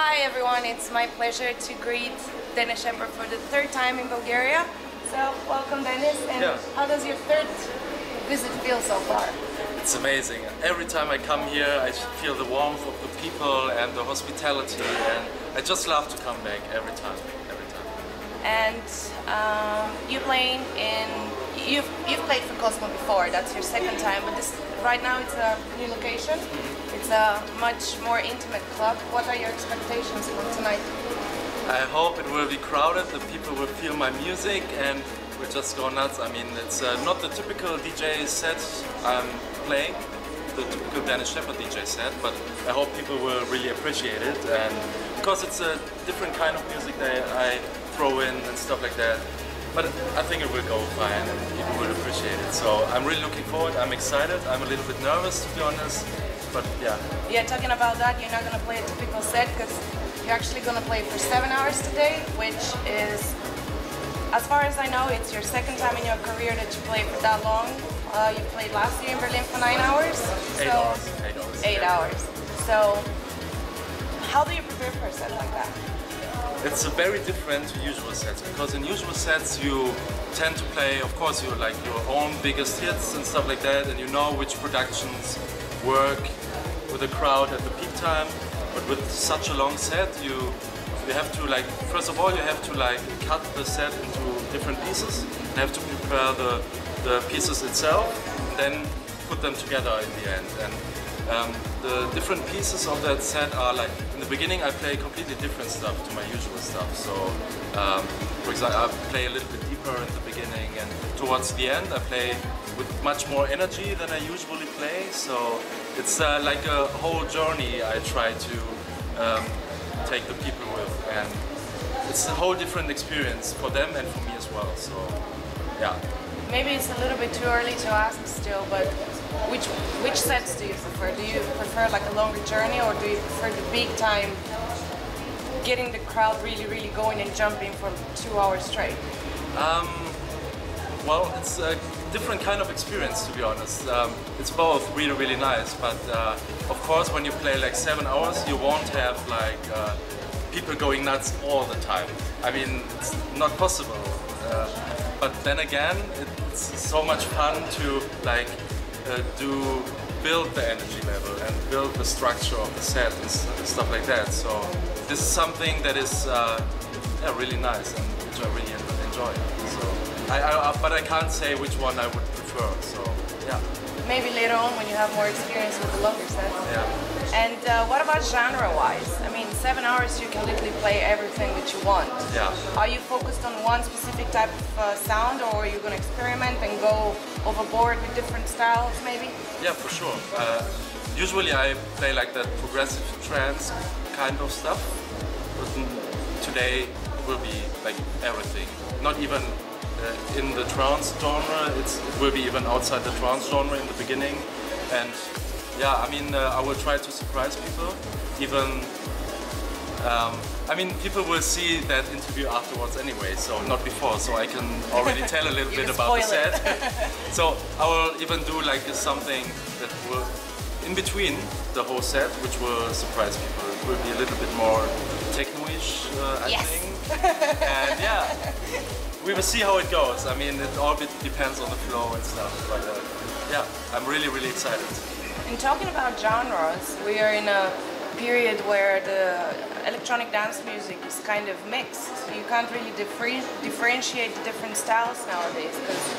Hi everyone, it's my pleasure to greet Dennis Sheperd for the third time in Bulgaria. So welcome Dennis, and how does your third visit feel so far? It's amazing. Every time I come here I feel the warmth of the people and the hospitality, and I just love to come back every time. And you've played for Cosmo before, that's your second time, but right now it's a new location. It's a much more intimate club. What are your expectations for tonight? I hope it will be crowded, the people will feel my music and we'll just go nuts. I mean, it's not the typical DJ set I'm playing, the typical Dennis Sheperd DJ set, but I hope people will really appreciate it, and because it's a different kind of music that I throw in and stuff like that. But I think it will go fine and people will appreciate it. So I'm really looking forward, I'm excited, I'm a little bit nervous to be honest, but yeah. Yeah, talking about that, you're not going to play a typical set because you're actually going to play for 7 hours today, which is, as far as I know, it's your second time in your career that you played for that long. You played last year in Berlin for 9 hours. 8 hours. 8 hours. So, how do you prepare for a set like that? It's very different to usual sets, because in usual sets you tend to play, of course, you like your own biggest hits and stuff like that, and you know which productions work with the crowd at the peak time. But with such a long set, you have to, like, first of all you have to like cut the set into different pieces. You have to prepare the pieces itself, and then put them together in the end. And the different pieces of that set are like, in the beginning I play completely different stuff to my usual stuff. So, for example, I play a little bit deeper in the beginning, and towards the end I play with much more energy than I usually play. So it's like a whole journey I try to take the people with, and it's a whole different experience for them and for me as well. So, yeah. Maybe it's a little bit too early to ask still, but which sets do you prefer? Do you prefer like a longer journey, or do you prefer the big time, getting the crowd really going and jumping for 2 hours straight? Well, it's a different kind of experience, to be honest. It's both really nice, but of course when you play like 7 hours you won't have like people going nuts all the time. I mean, it's not possible. But then again, it's so much fun to like build the energy level and build the structure of the set and stuff like that. So this is something that is really nice and which I really enjoy. So, but I can't say which one I would prefer. So yeah. Maybe later on when you have more experience with the longer set. Yeah. And what about genre-wise? I mean, 7 hours you can literally play everything that you want. Yeah. Are you focused on one specific type of sound, or are you going to experiment and go overboard with different styles maybe? Yeah, for sure. Usually I play like that progressive trance kind of stuff, but today it will be like everything. Not even in the trance genre, it will be even outside the trance genre in the beginning. And yeah, I mean, I will try to surprise people. Even, I mean, people will see that interview afterwards anyway, so not before, so I can already tell a little bit about the set. So I will even do like something that will, in between the whole set, which will surprise people. It will be a little bit more techno-ish, I think. And yeah. We will see how it goes. I mean, it all depends on the flow and stuff, but yeah, I'm really excited. And talking about genres, we are in a period where the electronic dance music is kind of mixed. You can't really differentiate the different styles nowadays, because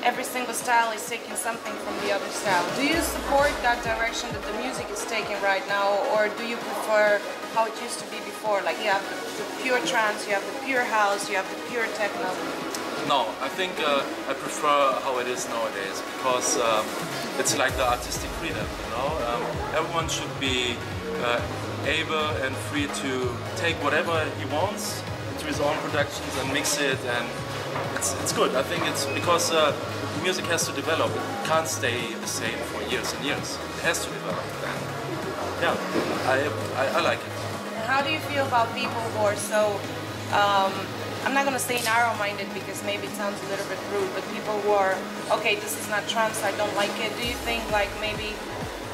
every single style is taking something from the other style. Do you support that direction that the music is taking right now, or do you prefer how it used to be before? Like you have the pure trance, you have the pure house, you have the pure techno. No, I think I prefer how it is nowadays, because it's like the artistic freedom, you know? Everyone should be able and free to take whatever he wants into his own productions and mix it, and it's good. I think it's because the music has to develop. It can't stay the same for years and years. It has to develop, and yeah, I like it. How do you feel about people who are so, I'm not going to say narrow-minded because maybe it sounds a little bit rude, but people who are, okay, this is not trance, I don't like it. Do you think like maybe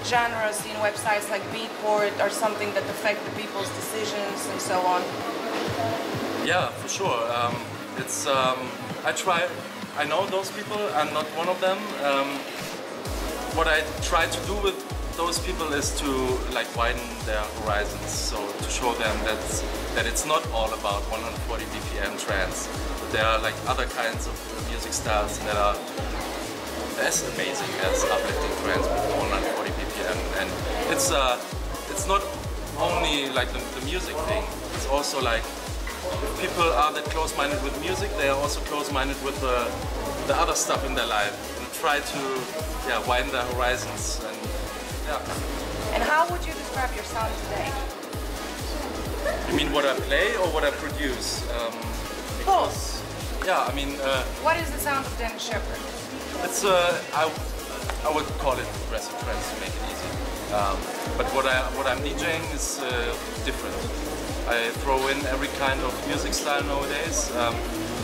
genres in websites like Beatport or something that affect the people's decisions and so on? Yeah, for sure. I know those people, I'm not one of them. What I try to do with those people is to like widen their horizons, so to show them that it's not all about 140 BPM trance. There are like other kinds of music styles that are as amazing as uplifting trance with 140 BPM, and it's not only like the music thing. It's also like if people are that close-minded with music, they are also close-minded with the other stuff in their life, and try to widen their horizons. And how would you describe your sound today? You mean what I play or what I produce? Both. Yeah, I mean. What is the sound of Dennis Sheperd? It's I would call it progressive trance to make it easy. But what I'm DJing is different. I throw in every kind of music style nowadays.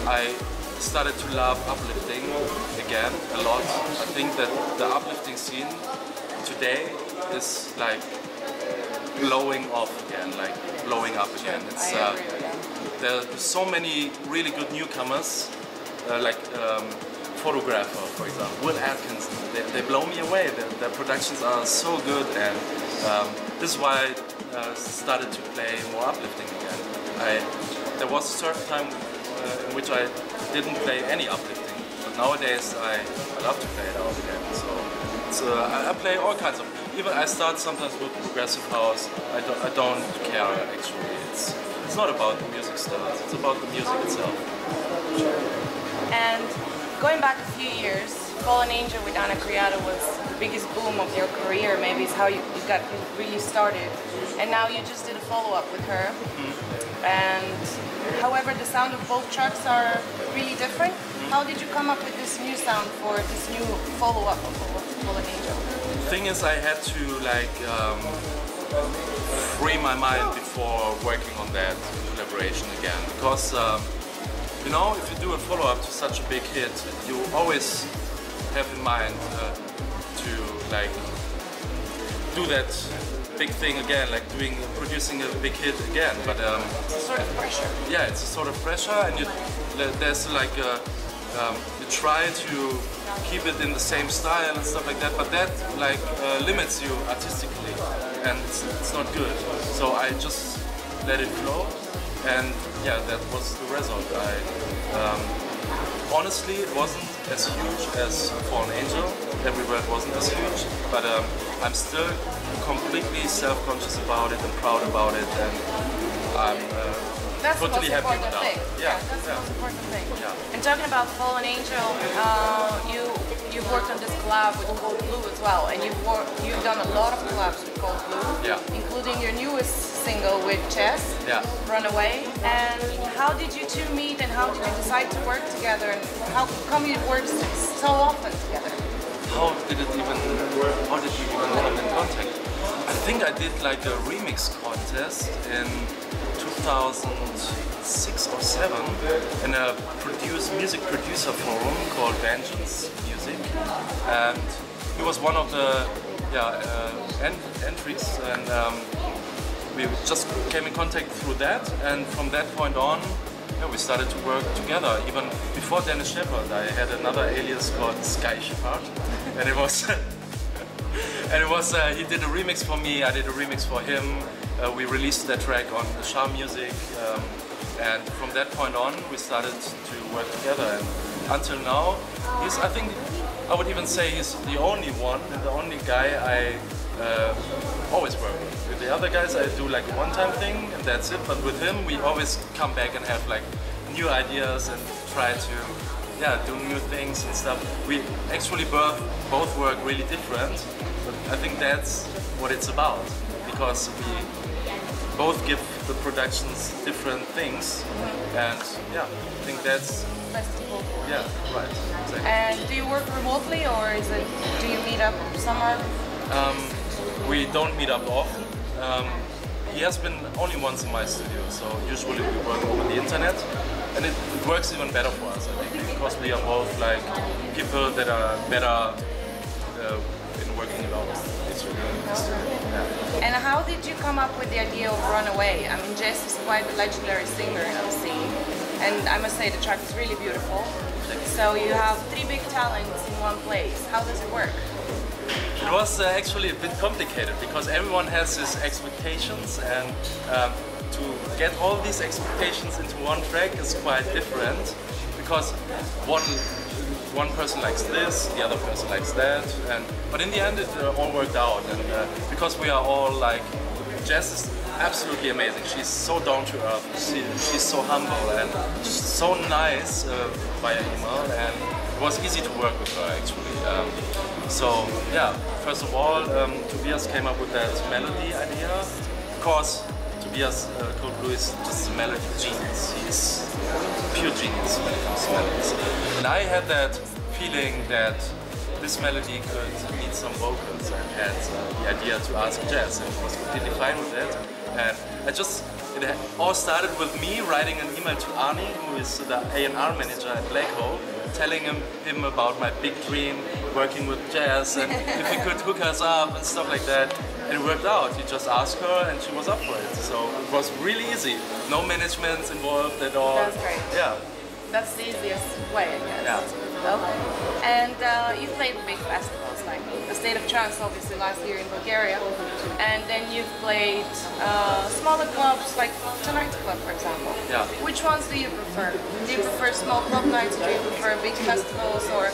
I started to love uplifting again a lot. I think that the uplifting scene today is like blowing off again, like blowing up again. It's there's so many really good newcomers, like Photographer, for example, Will Atkinson. They blow me away. Their productions are so good, and this is why I started to play more uplifting again. There was a certain time in which I didn't play any uplifting, but nowadays I love to play it out again. So I play all kinds of. Even I start sometimes with progressive house. I don't care actually. It's not about the music styles. It's about the music itself. And going back a few years, Fallen Angel with Anna Criado was the biggest boom of your career. Maybe it's how you got really started. And now you just did a follow-up with her. And however, the sound of both tracks are really different. How did you come up with this new sound for this new follow-up of Fallen Angel? The thing is, I had to like free my mind before working on that collaboration again, because you know, if you do a follow-up to such a big hit, you always have in mind to like do that big thing again, like producing a big hit again. But it's a sort of pressure. Yeah, it's a sort of pressure, and there's like you try to keep it in the same style and stuff like that, but that like limits you artistically, and it's not good. So I just let it flow, and yeah, that was the result. Honestly, it wasn't as huge as Fallen Angel. Everywhere it wasn't as huge, but I'm still completely self-conscious about it and proud about it, and I'm that's totally the most important thing. Yeah, that's the most important thing. Yeah. And talking about Fallen Angel, you've worked on this collab with Cold Blue as well, and you've done a lot of collabs with Cold Blue, including your newest single with Chess, Runaway. And how did you two meet, and how did you decide to work together, and how come you worked so often together? How did you even get in contact? I think I did like a remix contest in 2006 or 7 in a music producer forum called Vengeance Music, and he was one of the entries, and we just came in contact through that, and from that point on we started to work together. Even before Dennis Sheperd, I had another alias called Sky Sheperd, and it was he did a remix for me, I did a remix for him. We released that track on the Charm Music, and from that point on we started to work together, and until now I think I would even say he's the only one and the only guy I always work with. With the other guys I do like a one-time thing and that's it, but with him we always come back and have like new ideas and try to do new things and stuff. We actually both work really different, but I think that's what it's about, because we both give the productions different things, and I think that's right. Exactly. And do you work remotely, or do you meet up somewhere? We don't meet up often. He has been only once in my studio, so usually we work over the internet, and it works even better for us, I think, because we are both like people that are better in working alone. actually. Yeah. And how did you come up with the idea of Runaway? I mean, Jess is quite a legendary singer in the scene, and I must say the track is really beautiful. So you have three big talents in one place. How does it work? It was actually a bit complicated because everyone has his expectations, and to get all these expectations into one track is quite different because one person likes this, the other person likes that, but in the end it all worked out, and because we are all like, Jess is absolutely amazing. She's so down to earth. She's so humble and so nice via email, and it was easy to work with her actually. So yeah, first of all, Tobias came up with that melody idea. Of course, Tobias Code Blue is just a melody genius. He's pure genius when it comes to melodies. And I had that feeling that this melody could need some vocals, and had the idea to ask Jess, and was completely fine with it. And it all started with me writing an email to Arnie, who is the A&R manager at Black Hole, telling him about my big dream, working with Jess, and if he could hook us up and stuff like that. And it worked out. He just asked her and she was up for it. So it was really easy. No management involved at all. That's great. Yeah. That's the easiest way, I guess. Yeah. And you played big festivals, like the State of Trance, obviously, last year in Bulgaria. And then you've played smaller clubs, like Tonight's Club, for example. Yeah. Which ones do you prefer? Do you prefer small club nights? Do you prefer big festivals? Or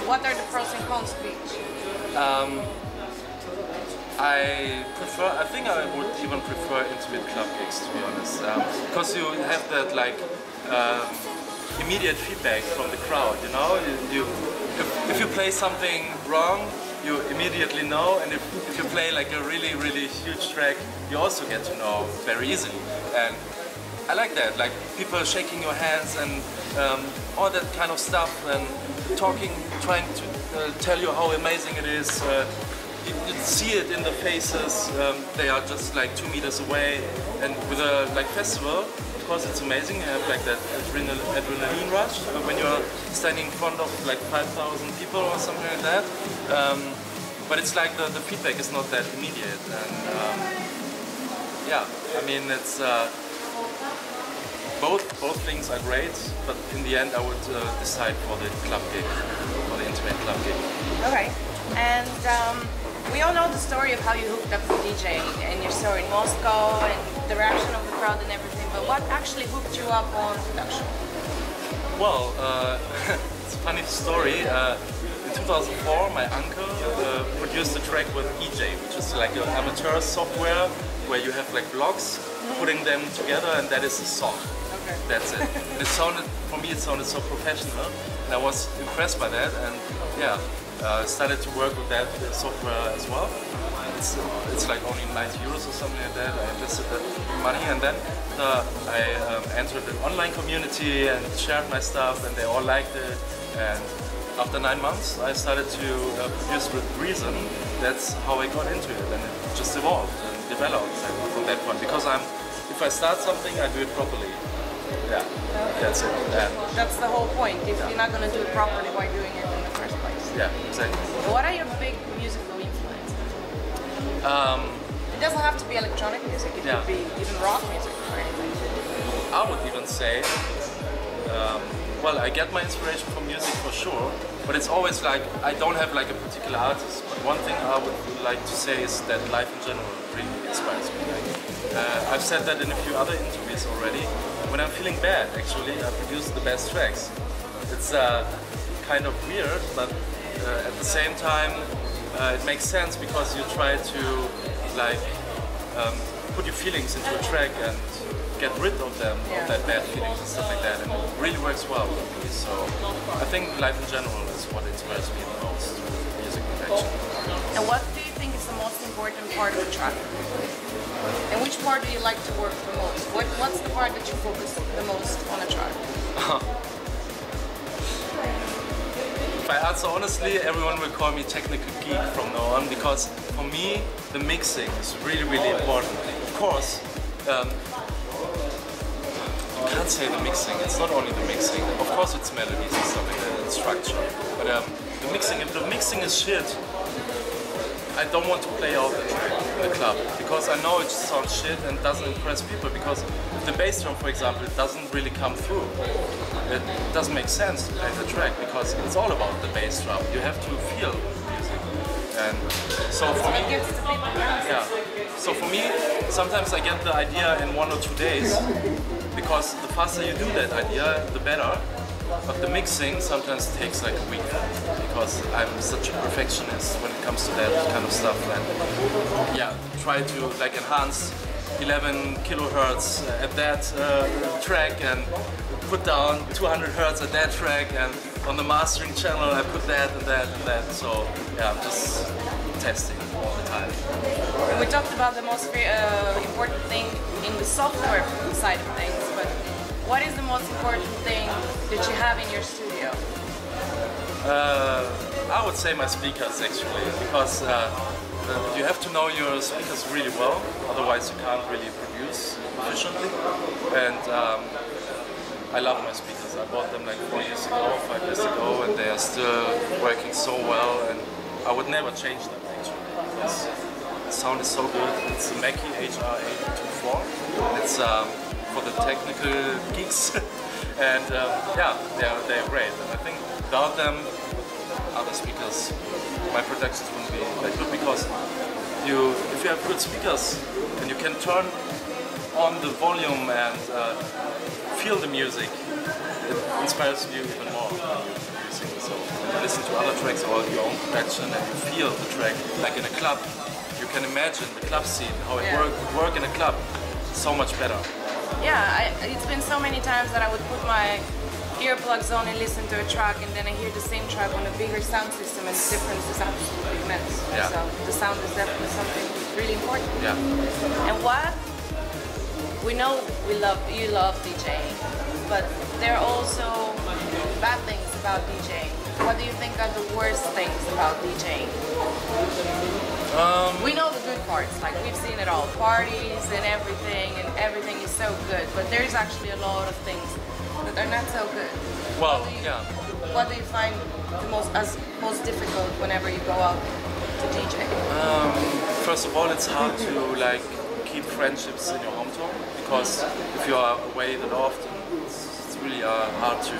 what are the pros and cons of each? I think I would even prefer intimate club gigs, to be honest, because you have that like immediate feedback from the crowd. You know, if you play something wrong, you immediately know, and if you play like a really huge track, you also get to know very easily. And I like that, like people shaking your hands and all that kind of stuff, and talking, trying to tell you how amazing it is. You see it in the faces. They are just like 2 meters away, and with a like festival, of course it's amazing. You have like that adrenaline rush when you're standing in front of like 5,000 people or something like that. But it's like the feedback is not that immediate, and yeah, I mean it's both things are great, but in the end I would decide for the club gig, for the intimate club gig. Okay, and we all know the story of how you hooked up with DJing and your story in Moscow and the reaction of the crowd and everything, but what actually hooked you up on production? Well, it's a funny story. In 2004, my uncle produced a track with EJ, which is like an amateur software where you have like blocks, putting them together, and that is a song. Okay. That's it. And it sounded, for me, it sounded so professional, and I was impressed by that, and yeah. Started to work with that software as well. It's like only 90 euros or something like that. I invested that money, and then I entered an online community and shared my stuff, and they all liked it. And after 9 months, I started to produce with Reason. That's how I got into it, and it just evolved and developed from that point. Because if I start something, I do it properly. Yeah, that's it. That's the whole point. If you're not going to do it properly, why doing it in the first place? Yeah, exactly. What are your big musical influences? It doesn't have to be electronic music. It could be even rock music or anything. I would even say, well, I get my inspiration from music for sure, but it's always like, I don't have like a particular artist, but one thing I would like to say is that life in general really inspires me. I've said that in a few other interviews already. When I'm feeling bad, actually, I produce the best tracks. It's kind of weird, but at the same time, it makes sense because you try to like put your feelings into a track and get rid of them, of that bad feelings and stuff like that, and it really works well for me. So I think life in general is what inspires me the most with music production. And what do you think is the most important part of a track? And which part do you like to work the most? What's the part that you focus the most on a track? If I answer honestly, everyone will call me technical geek from now on, because for me the mixing is really important. Of course, you can't say the mixing, it's not only the mixing. Of course it's melodies and stuff like that, and structure. But the mixing, if the mixing is shit, I don't want to play out the track in the club because I know it just sounds shit and doesn't impress people, because if the bass drum, for example, it doesn't really come through. It doesn't make sense to play the track because it's all about the bass drum. You have to feel the music. And so for me, yeah. So for me, sometimes I get the idea in 1 or 2 days, because the faster you do that idea, the better. But the mixing sometimes takes like a week, because I'm such a perfectionist when it comes to that kind of stuff. And yeah, try to like enhance 11 kilohertz at that track and put down 200 hertz at that track, and on the mastering channel I put that and that and that. So yeah, I'm just testing all the time. We talked about the most important thing in the software side of things, but what is the most important thing that you have in your studio? I would say my speakers, actually, because you have to know your speakers really well, otherwise you can't really produce efficiently. And I love my speakers. I bought them like 4 years ago, 5 years ago, and they are still working so well, and I would never change them, actually, because the sound is so good. It's a Mika HR824. It's for the technical geeks, and yeah, they're great. And I think without them, other speakers, my productions wouldn't be that good, because if you have good speakers and you can turn on the volume and feel the music, it inspires you even more when you're producing. So when you listen to other tracks or your own production and you feel the track, like in a club, you can imagine the club scene, how it work in a club, so much better. Yeah, it's been so many times that I would put my earplugs on and listen to a track, and then I hear the same track on a bigger sound system, and the difference is absolutely immense. Yeah. So the sound is definitely something really important. Yeah. And what we know, you love DJing, but there are also bad things about DJing. What do you think are the worst things about DJing? We know the good parts, like we've seen it all, parties and everything is so good, but there's actually a lot of things that are not so good. Well, What do you find the most difficult whenever you go out to DJ? First of all, it's hard to like keep friendships in your hometown, because if you are away that often, it's really hard to.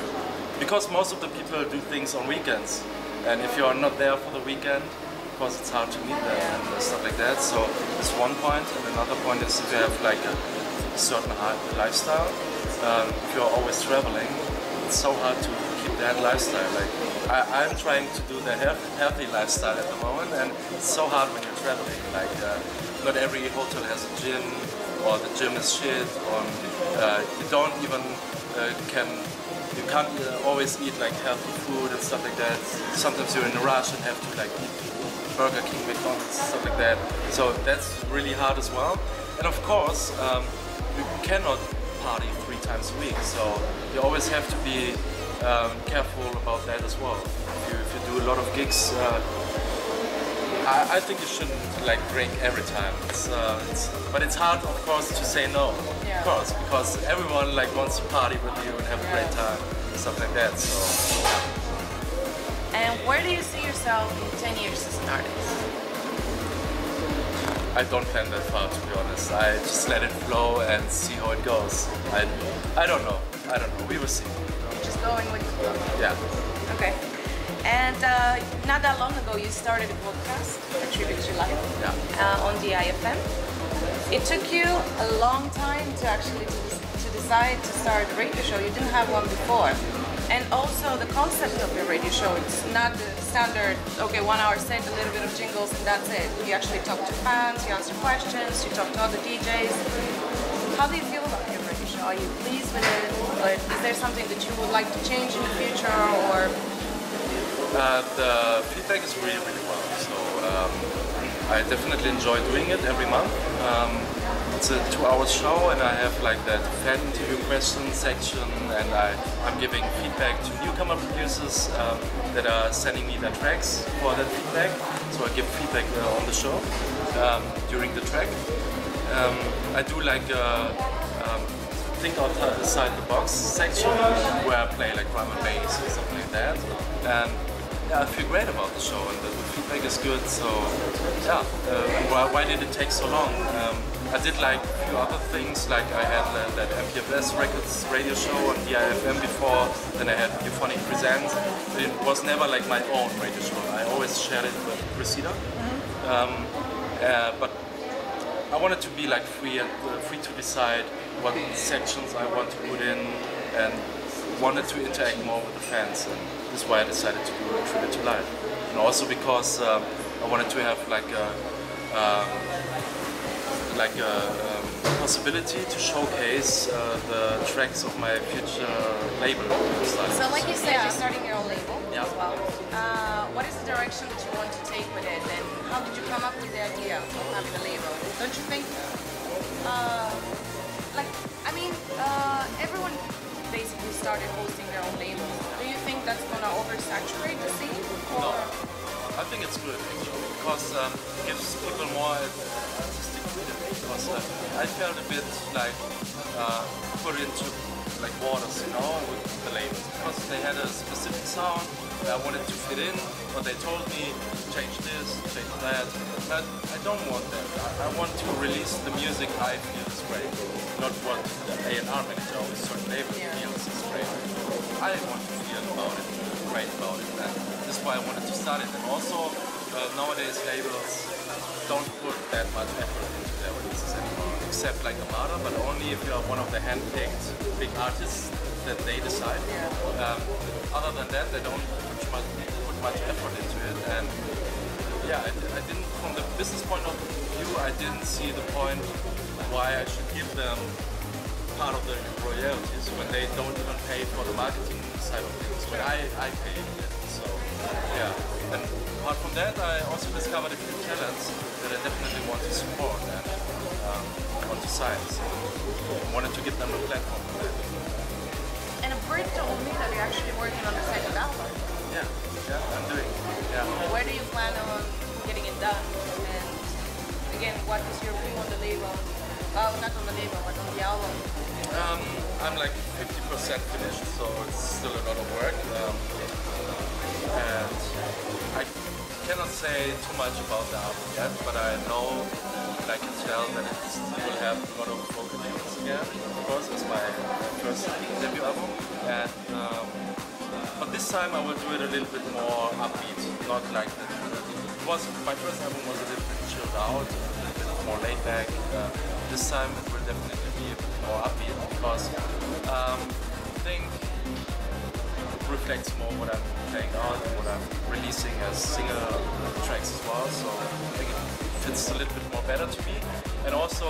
Because most of the people do things on weekends, and if you are not there for the weekend, of course it's hard to meet them and stuff like that. So that's one point, and another point is if you have like a certain lifestyle. If you're always traveling, it's so hard to keep that lifestyle. Like I'm trying to do the healthy lifestyle at the moment, and it's so hard when you're traveling. Like not every hotel has a gym, or the gym is shit, or you don't even you can't always eat like healthy food and stuff like that. Sometimes you're in a rush and have to like eat Burger King, McDonald's, stuff like that. So that's really hard as well. And of course, you cannot party 3 times a week, so you always have to be careful about that as well. If you do a lot of gigs, I think you shouldn't like drink every time. But it's hard, of course, to say no. Yeah. Of course, because everyone like wants to party with you and have a great time and stuff like that. So. And where do you see yourself in 10 years as an artist? I don't plan that far, to be honest. I just let it flow and see how it goes. I don't know. We will see. Just going with the flow. Yeah. Okay. And not that long ago, you started a podcast, a tribute to life, on the IFM. It took you a long time to actually to decide to start a radio show. You didn't have one before. And also the concept of your radio show, it's not the standard, okay, 1 hour set, a little bit of jingles and that's it. You actually talk to fans, you answer questions, you talk to other DJs. How do you feel about your radio show? Are you pleased with it? But is there something that you would like to change in the future, or? The feedback is really, really well. So I definitely enjoy doing it every month. It's a 2-hour show, and I have like that fan interview question section, and I'm giving feedback to newcomer producers that are sending me their tracks for that feedback. So I give feedback on the show during the track. I do like think outside the box section where I play like drum and bass or something like that. And yeah, I feel great about the show, and the feedback is good. So yeah, why did it take so long? I did like a few other things, like I had that MPFS Records radio show on DIFM before, then I had Euphonic Presents. It was never like my own radio show. I always shared it with Cressida. But I wanted to be like free to decide what sections I want to put in, and wanted to interact more with the fans, and this is why I decided to do a Tribute to Life. And also because I wanted to have like a possibility to showcase the tracks of my future label. So like you said, you're starting your own label as well. What is the direction that you want to take with it, and how did you come up with the idea of having a label? Don't you think, everyone basically started hosting their own labels. Do you think that's going to oversaturate the scene? Or? No, I think it's good actually, because it gives people more artistic freedom. Because I felt a bit like put into like waters, you know, with the labels, because they had a specific sound that I wanted to fit in, but they told me change this, change that. But I don't want that. I want to release the music I feel is great, not what the A&R manager of a certain label feels is great. I want to feel about it, great about it, and this is why I wanted to start it. And also, nowadays labels don't put that much effort into their releases anymore, except like Armada, but only if you are one of the hand-picked big artists that they decide. Other than that, they don't put much effort into it. And yeah, I didn't, from the business point of view, I didn't see the point why I should give them part of the royalties when they don't even pay for the marketing side of things, when I pay it. So yeah, and apart from that, I also discovered a few talents that I definitely want to support and want to sign. So I wanted to give them a platform for that. And a Brit told me that you're actually working on the second album. Yeah, I'm doing. Yeah. Where do you plan on getting it done? And again, what is your view on the label? Oh, not on the label, but on the album. I'm like 50% finished, so it's still a lot of work. And I cannot say too much about the album yet, but I know and I can tell that it will have a lot of vocal tunes again, of course, it's my first debut album. And but this time I will do it a little bit more upbeat, not like my first album was a little bit chilled out, a little bit more laid back. This time it will definitely be a bit more upbeat, because I think it reflects more what I'm playing out and what I'm releasing as single tracks as well. So I think it fits a little bit more better to me. And also,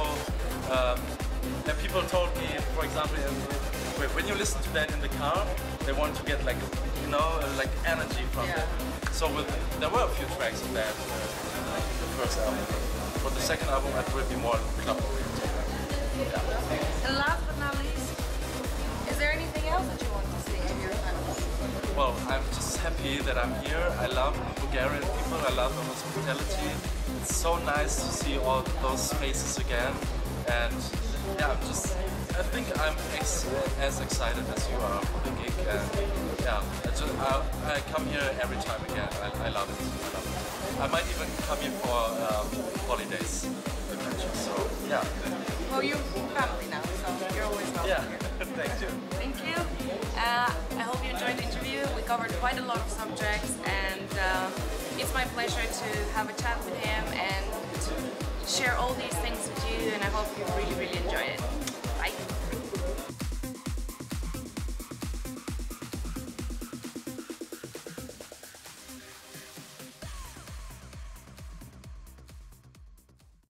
people told me, for example, when you listen to that in the car, they want to get like, like energy from it. So there were a few tracks of that in the first album. For the second album, it will be more club oriented. Yeah. And last but not least, is there anything else that you want to say to your fans? Well, I'm just happy that I'm here. I love Bulgarian people. I love the hospitality. It's so nice to see all those faces again. And yeah, I think I'm as excited as you are for the gig. And yeah, I come here every time again. I love it. I might even come here for holidays in the future. So yeah. Well, you're family now, so you're always welcome. Yeah, here. thank you. Thank you. I hope you enjoyed the interview. We covered quite a lot of subjects, and it's my pleasure to have a chat with him and share all these things with you, and I hope you really, really enjoyed it. Bye.